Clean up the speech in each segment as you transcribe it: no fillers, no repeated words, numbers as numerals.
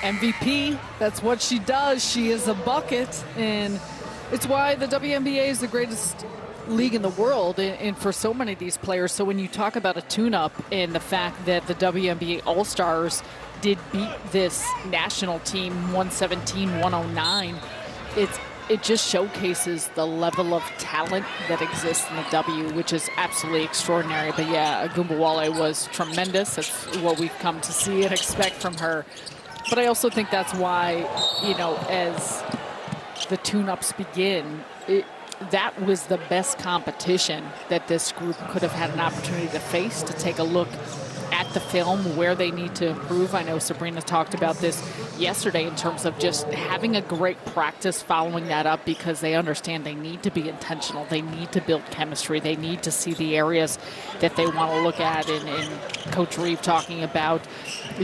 MVP, that's what she does. She is a bucket, and it's why the WNBA is the greatest league in the world, and for so many of these players. So when you talk about a tune-up and the fact that the WNBA All-Stars did beat this national team 117-109, it just showcases the level of talent that exists in the W, which is absolutely extraordinary. But yeah, Agumbawale was tremendous. That's what we've come to see and expect from her. But I also think that's why, you know, as the tune-ups begin, that was the best competition that this group could have had an opportunity to face, to take a look at the film, where they need to improve. I know Sabrina talked about this yesterday in terms of just having a great practice following that up, because they understand they need to be intentional. They need to build chemistry. They need to see the areas that they want to look at. And Coach Reeve talking about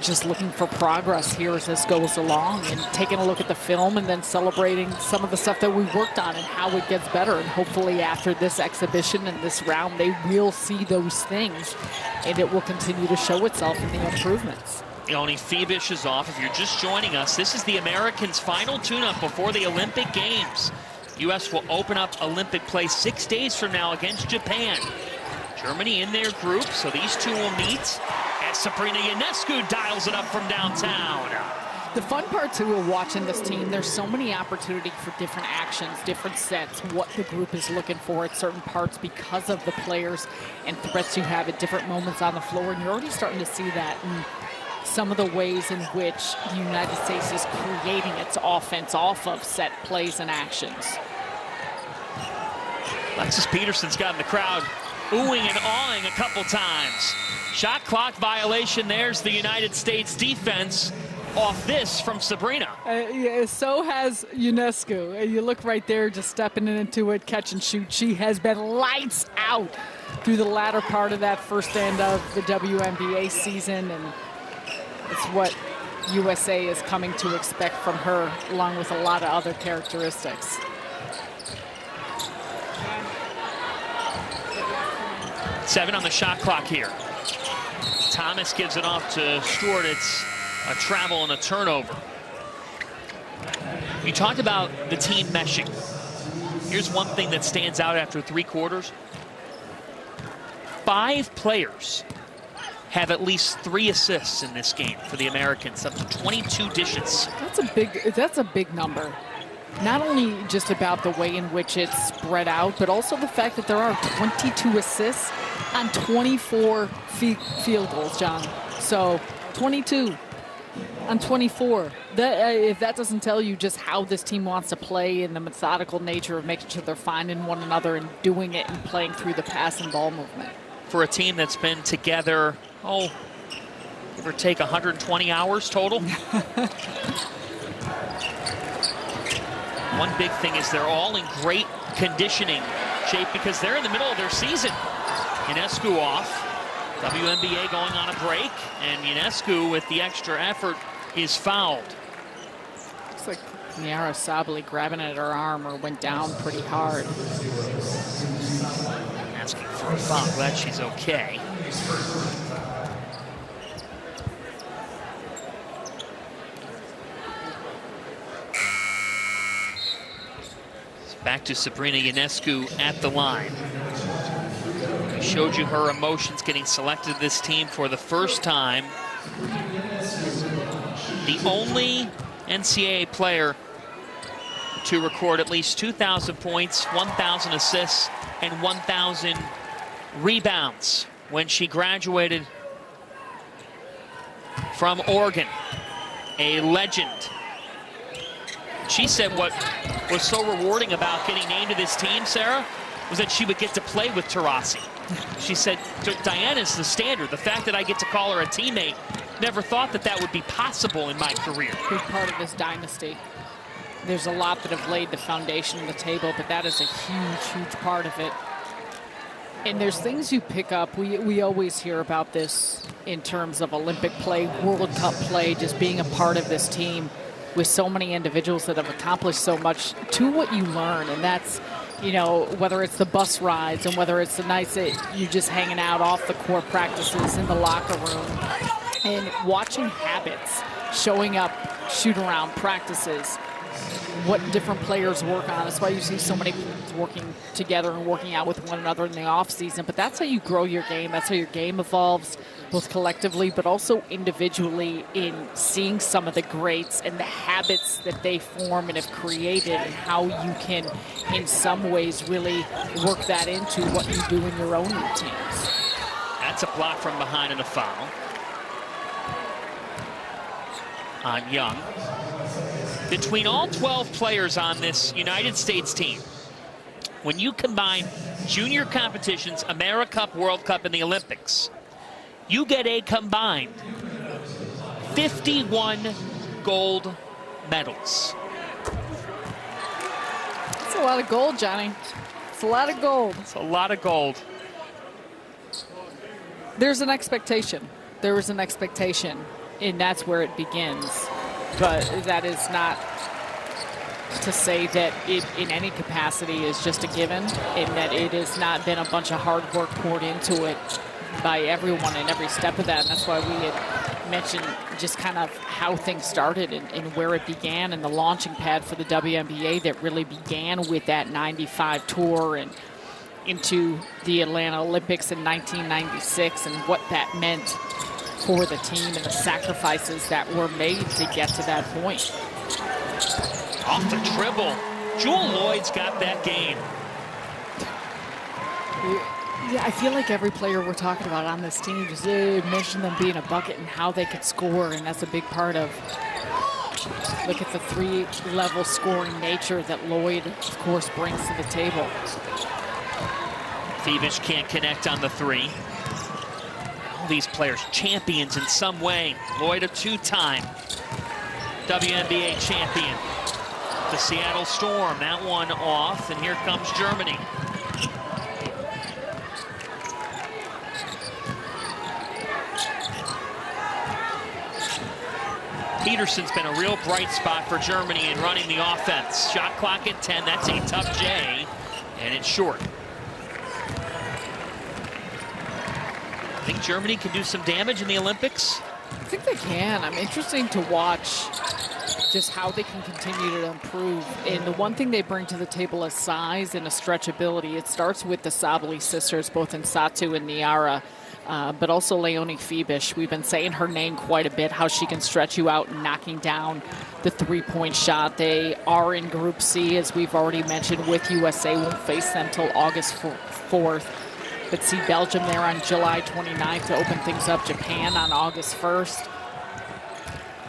just looking for progress here as this goes along, and taking a look at the film and then celebrating some of the stuff that we worked on and how it gets better. And hopefully after this exhibition and this round, they will see those things, and it will continue to show itself in the improvements. Yoni Phoebish is off. If you're just joining us, this is the Americans' final tune-up before the Olympic Games. U.S. will open up Olympic play 6 days from now against Japan. Germany in their group, so these two will meet as Sabrina Ionescu dials it up from downtown. The fun part, too, of watching this team, there's so many opportunities for different actions, different sets, what the group is looking for at certain parts because of the players and threats you have at different moments on the floor. And you're already starting to see that in some of the ways in which the United States is creating its offense off of set plays and actions. Alexis Peterson's gotten the crowd oohing and awing a couple times. Shot clock violation. There's the United States defense off this from Sabrina. Yeah, so has Ionescu. You look right there, just stepping into it, catch and shoot. She has been lights out through the latter part of that first end of the WNBA season, and it's what USA is coming to expect from her, along with a lot of other characteristics. Seven on the shot clock here. Thomas gives it off to Stewart. It's a travel and a turnover. You talked about the team meshing. Here's one thing that stands out after 3 quarters. 5 players have at least 3 assists in this game for the Americans, up to 22 dishes. That's a big number. Not only just about the way in which it's spread out, but also the fact that there are 22 assists on 24 field goals, John. So 22 on 24. If that doesn't tell you just how this team wants to play and the methodical nature of making sure they're finding one another and doing it and playing through the pass and ball movement. For a team that's been together, give or take 120 hours total. One big thing is they're all in great conditioning shape because they're in the middle of their season. Ionescu off, WNBA going on a break, and Ionescu with the extra effort is fouled. Looks like Niara Sabally grabbing at her arm or went down pretty hard. Asking for a foul, glad she's okay. Back to Sabrina Ionescu at the line. We showed you her emotions getting selected to this team for the first time. The only NCAA player to record at least 2,000 points, 1,000 assists, and 1,000 rebounds when she graduated from Oregon. A legend. She said what was so rewarding about getting named to this team, Sarah, was that she would get to play with Taurasi. She said, Diana's the standard. The fact that I get to call her a teammate, never thought that that would be possible in my career. Big part of this dynasty. There's a lot that have laid the foundation of the table, but that is a huge, huge part of it. And there's things you pick up. We always hear about this in terms of Olympic play, World Cup play, just being a part of this team with so many individuals that have accomplished so much to what you learn. And that's, you know, whether it's the bus rides and whether it's the nights that you're just hanging out off the court practices in the locker room. And watching habits, showing up, shoot around, practices, what different players work on. That's why you see so many teams working together and working out with one another in the offseason. But that's how you grow your game. That's how your game evolves, both collectively but also individually, in seeing some of the greats and the habits that they form and have created, and how you can, in some ways, really work that into what you do in your own routines. That's a block from behind and a foul on Young. Between all 12 players on this United States team, when you combine junior competitions, AmeriCup, World Cup, and the Olympics, you get a combined 51 gold medals. That's a lot of gold, Johnny. It's a lot of gold. It's a lot of gold. There's an expectation. There is an expectation, and that's where it begins. But that is not to say that it, in any capacity, is just a given, and that it has not been a bunch of hard work poured into it by everyone in every step of that. And that's why we had mentioned just kind of how things started and where it began, and the launching pad for the WNBA that really began with that 95 tour and into the Atlanta Olympics in 1996, and what that meant for the team and the sacrifices that were made to get to that point. Off the dribble. Jewel Lloyd's got that game. Yeah, I feel like every player we're talking about on this team just mentioned them being a bucket and how they could score, and that's a big part of, look at the three-level scoring nature that Lloyd, of course, brings to the table. Phoebus can't connect on the three. All these players champions in some way. Lloyd, a two-time WNBA champion. The Seattle Storm, that one off, and here comes Germany. Peterson's been a real bright spot for Germany in running the offense. Shot clock at 10, that's a tough J, and it's short. I think Germany can do some damage in the Olympics. I think they can. I'm interested to watch just how they can continue to improve. And the one thing they bring to the table is size and a stretchability. It starts with the Sabali sisters, both in Satu and Niara, but also Leonie Phoebus. We've been saying her name quite a bit, how she can stretch you out and knocking down the three-point shot. They are in Group C, as we've already mentioned, with USA. Won't face them till August 4th. But see Belgium there on July 29th to open things up. Japan on August 1st.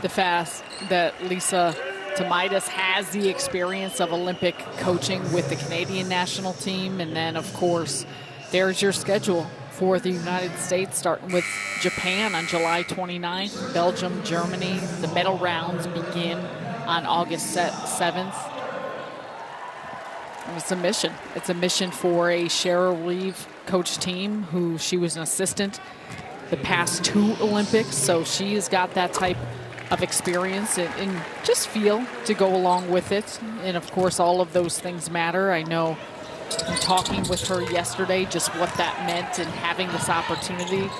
The fact that Lisa Tomaitis has the experience of Olympic coaching with the Canadian national team. And then, of course, there's your schedule for the United States, starting with Japan on July 29th, Belgium, Germany. The medal rounds begin on August 7th. And it's a mission. It's a mission for a Cheryl Reeve coach team, who she was an assistant the past two Olympics. So she has got that type of experience and just feel to go along with it. And of course, all of those things matter. I know in talking with her yesterday just what that meant, and having this opportunity,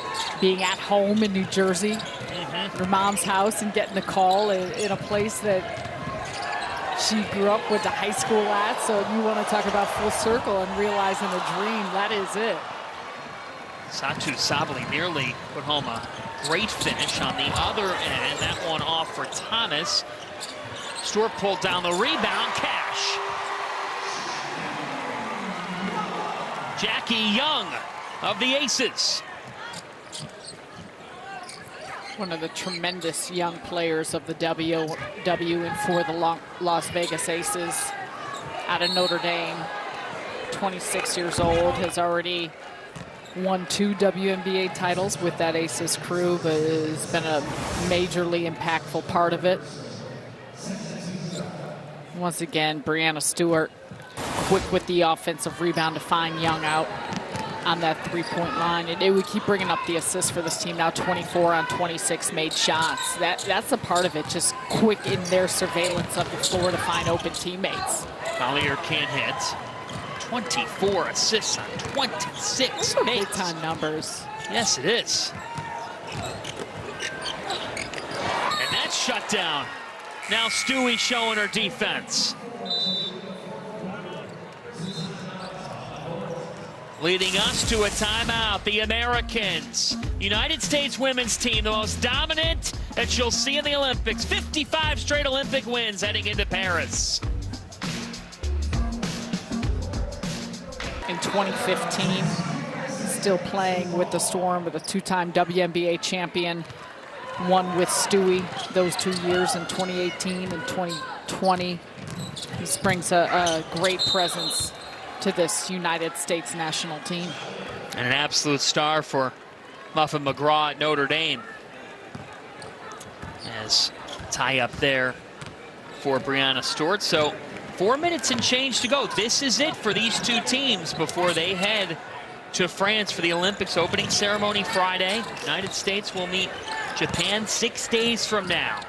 being at home in New Jersey, her mom's house, and getting a call in a place that she grew up with the high school at. So you want to talk about full circle and realizing a dream, that is it. Satu Sabali nearly put home a great finish on the other end. That one off for Thomas. Stewart pulled down the rebound. Cash. Jackie Young of the Aces. One of the tremendous young players of the W and for the Las Vegas Aces out of Notre Dame. 26 years old, has already won 2 WNBA titles with that Aces crew, but has been a majorly impactful part of it. Once again, Breanna Stewart quick with the offensive rebound to find Young out on that three-point line. And we keep bringing up the assists for this team now. 24 on 26 made shots. That's a part of it, just quick in their surveillance of the floor to find open teammates. Collier can't hit. 24 assists on 26 Those are makes. big-time numbers. Yes, it is. shutdown. Now Stewie showing her defense. Leading us to a timeout, the Americans. United States women's team, the most dominant that you'll see in the Olympics. 55 straight Olympic wins heading into Paris. In 2015, still playing with the Storm, with a two-time WNBA champion, one with Stewie those 2 years in 2018 and 2020. He brings a great presence to this United States national team. And an absolute star for Muffin McGraw at Notre Dame. As tie up there for Breanna Stewart. So 4 minutes and change to go. This is it for these two teams before they head to France for the Olympics opening ceremony Friday. United States will meet Japan 6 days from now.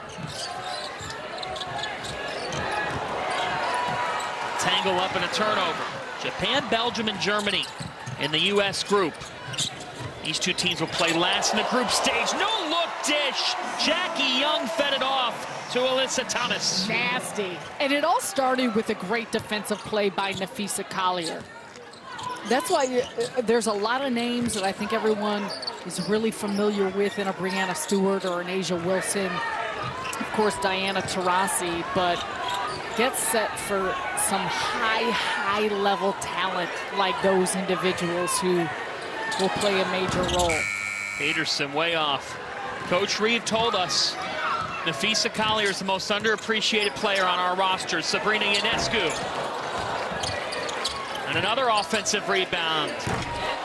Tangle up in a turnover. Japan, Belgium, and Germany in the U.S. group. These two teams will play last in the group stage. No look dish. Jackie Young fed it off to Alyssa Thomas. Nasty. And it all started with a great defensive play by Napheesa Collier. That's why there's a lot of names that I think everyone is really familiar with in a Breanna Stewart or an Asia Wilson. Of course, Diana Taurasi, but gets set for some high-level talent like those individuals who will play a major role. Peterson way off. Coach Reeve told us Napheesa Collier is the most underappreciated player on our roster. Sabrina Ionescu. And another offensive rebound.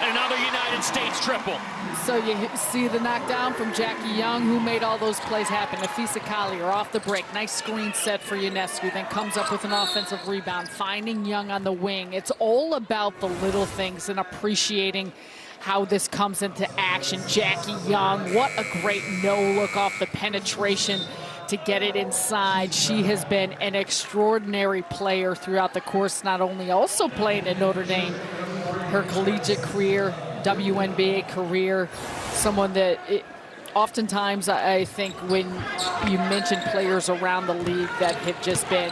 And another United States triple. So you see the knockdown from Jackie Young, who made all those plays happen. Napheesa Collier off the break. Nice screen set for Ionescu. Then comes up with an offensive rebound, finding Young on the wing. It's all about the little things and appreciating how this comes into action. Jackie Young, what a great no-look off the penetration to get it inside. She has been an extraordinary player throughout the course, not only also playing at Notre Dame, her collegiate career, WNBA career, someone that oftentimes I think when you mention players around the league that have just been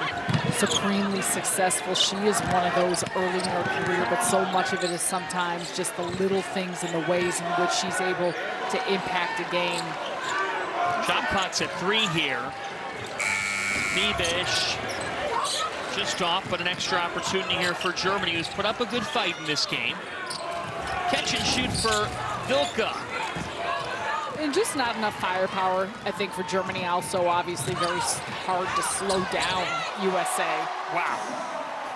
supremely successful, she is one of those early in her career, but so much of it is sometimes just the little things and the ways in which she's able to impact a game. Shot clock's at 3 here. Nebish just off, but an extra opportunity here for Germany, who's put up a good fight in this game. Catch and shoot for Vilka. And just not enough firepower, I think, for Germany. Also, obviously, very hard to slow down USA. Wow.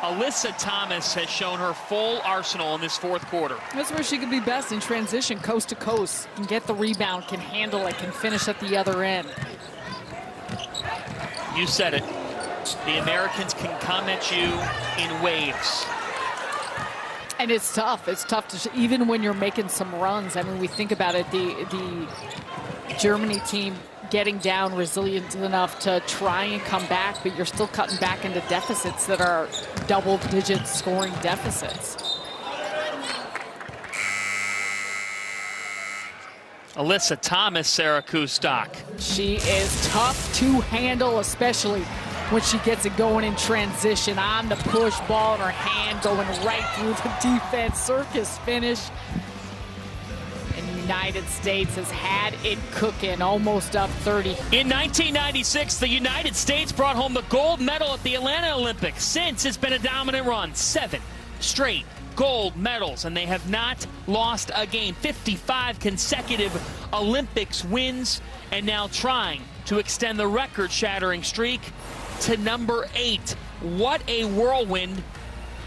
Alyssa Thomas has shown her full arsenal in this fourth quarter. That's where she can be best, in transition, coast to coast. Can get the rebound, can handle it, can finish at the other end. You said it. The Americans can come at you in waves. And it's tough. It's tough to, even when you're making some runs. I mean, we think about it, the Germany team getting down, resilient enough to try and come back, but you're still cutting back into deficits that are double-digit scoring deficits. Alyssa Thomas, Sarah Kustok. She is tough to handle, especially when she gets it going in transition, on the push, ball in her hand, going right through the defense, circus finish. And the United States has had it cooking, almost up 30. In 1996, the United States brought home the gold medal at the Atlanta Olympics. Since, it's been a dominant run, 7 straight gold medals, and they have not lost a game. 55 consecutive Olympics wins, and now trying to extend the record-shattering streak to number 8. What a whirlwind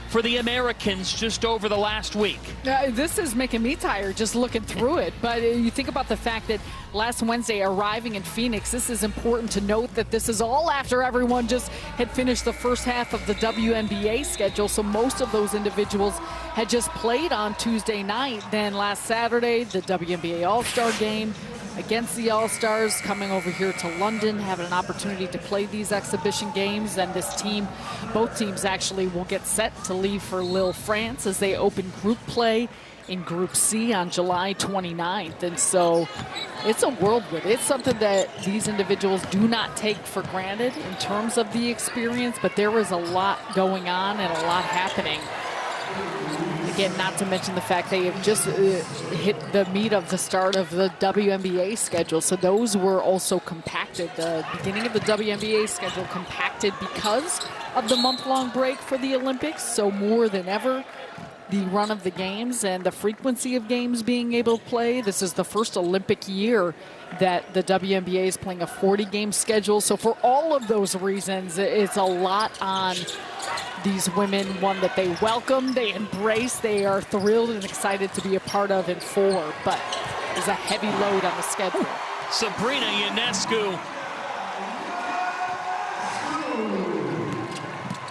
for the Americans just over the last week. This is making me tired just looking through it. But you think about the fact that last Wednesday, arriving in Phoenix, this is important to note that this is all after everyone just had finished the first half of the WNBA schedule. So most of those individuals had just played on Tuesday night. Then last Saturday, the WNBA All-Star game. against the All-Stars, coming over here to London, having an opportunity to play these exhibition games. And this team, both teams actually, will get set to leave for Lille, France, as they open group play in Group C on July 29th. And so it's a whirlwind. It's something that these individuals do not take for granted in terms of the experience, but there is a lot going on and a lot happening. Again, not to mention the fact they have just hit the meat of the start of the WNBA schedule. So those were also compacted. The beginning of the WNBA schedule compacted because of the month-long break for the Olympics. So more than ever, the run of the games and the frequency of games being able to play. This is the first Olympic year that the WNBA is playing a 40-game schedule. So for all of those reasons, it's a lot on these women, one that they welcome, they embrace, they are thrilled and excited to be a part of in 4, but there's a heavy load on the schedule. Sabrina Ionescu.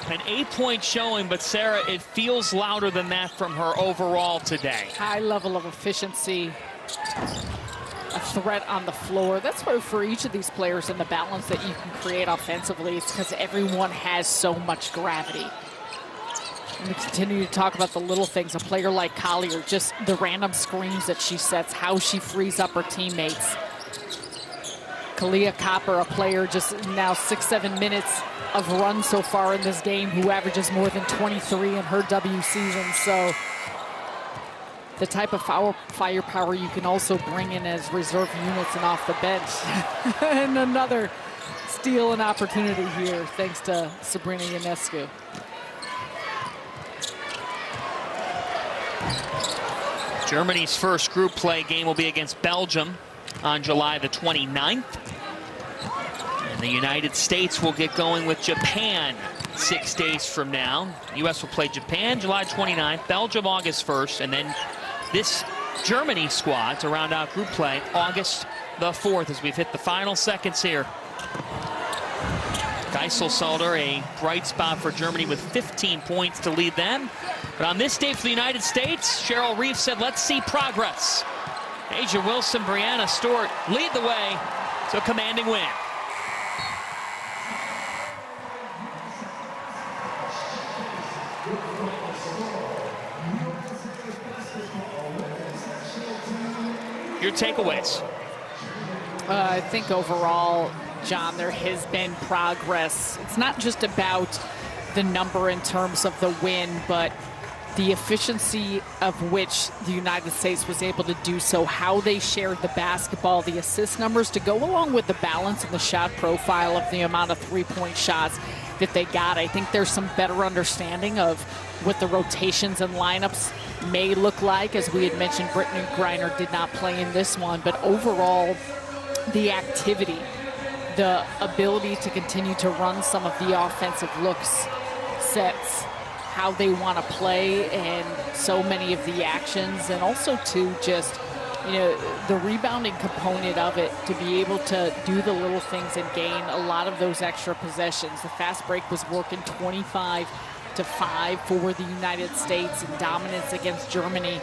An 8-point showing, but Sarah, it feels louder than that from her overall today. High level of efficiency, a threat on the floor. That's why for each of these players and the balance that you can create offensively, it's because everyone has so much gravity. And we continue to talk about the little things. A player like Collier, just the random screens that she sets, how she frees up her teammates. Kalia Copper, a player just now 6-7 minutes of run so far in this game, who averages more than 23 in her W season. So the type of firepower you can also bring in as reserve units and off the bench. And another steal and opportunity here, thanks to Sabrina Ionescu. Germany's first group play game will be against Belgium on July the 29th. And the United States will get going with Japan 6 days from now. The U.S. will play Japan July 29th, Belgium August 1st, and then this Germany squad to round out group play August the 4th, as we've hit the final seconds here. Geisselsalder, a bright spot for Germany with 15 points to lead them. But on this day for the United States, Cheryl Reeve said, let's see progress. Asia Wilson, Brianna Stewart lead the way to a commanding win. Your takeaways? I think overall, John, there has been progress. It's not just about the number in terms of the win, but the efficiency of which the United States was able to do so, how they shared the basketball, the assist numbers to go along with the balance and the shot profile of the amount of three-point shots that they got. I think there's some better understanding of what the rotations and lineups may look like. As we had mentioned, Brittany Griner did not play in this one, but overall, the activity, the ability to continue to run some of the offensive looks, sets, how they want to play, and so many of the actions, and also to just, you know, the rebounding component of it, to be able to do the little things and gain a lot of those extra possessions. The fast break was working 25-5 for the United States in dominance against Germany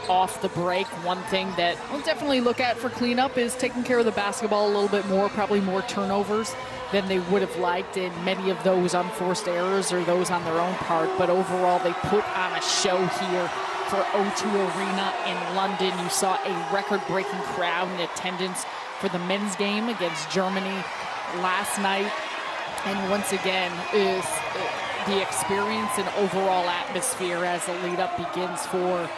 off the break. One thing that we'll definitely look at for cleanup is taking care of the basketball a little bit more, probably more turnovers than they would have liked, and many of those unforced errors or those on their own part. But overall, they put on a show here for O2 Arena in London. You saw a record-breaking crowd in attendance for the men's game against Germany last night. And once again, is the experience and overall atmosphere as the lead-up begins for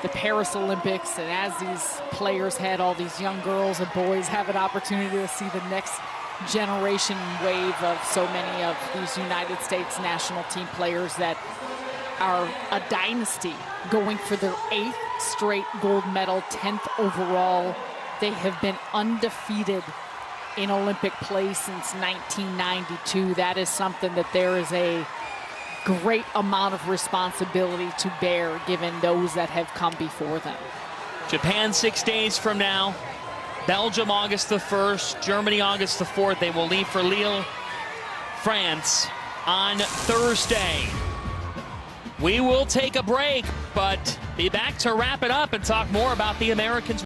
the Paris Olympics, and as these players had all these young girls and boys have an opportunity to see the next generation wave of so many of these United States national team players that are a dynasty, going for their 8th straight gold medal, 10th overall. They have been undefeated in Olympic play since 1992. That is something that there is a great amount of responsibility to bear, given those that have come before them. Japan 6 days from now, Belgium August the 1st, Germany August the 4th. They will leave for Lille, France on Thursday. We will take a break, but be back to wrap it up and talk more about the Americans.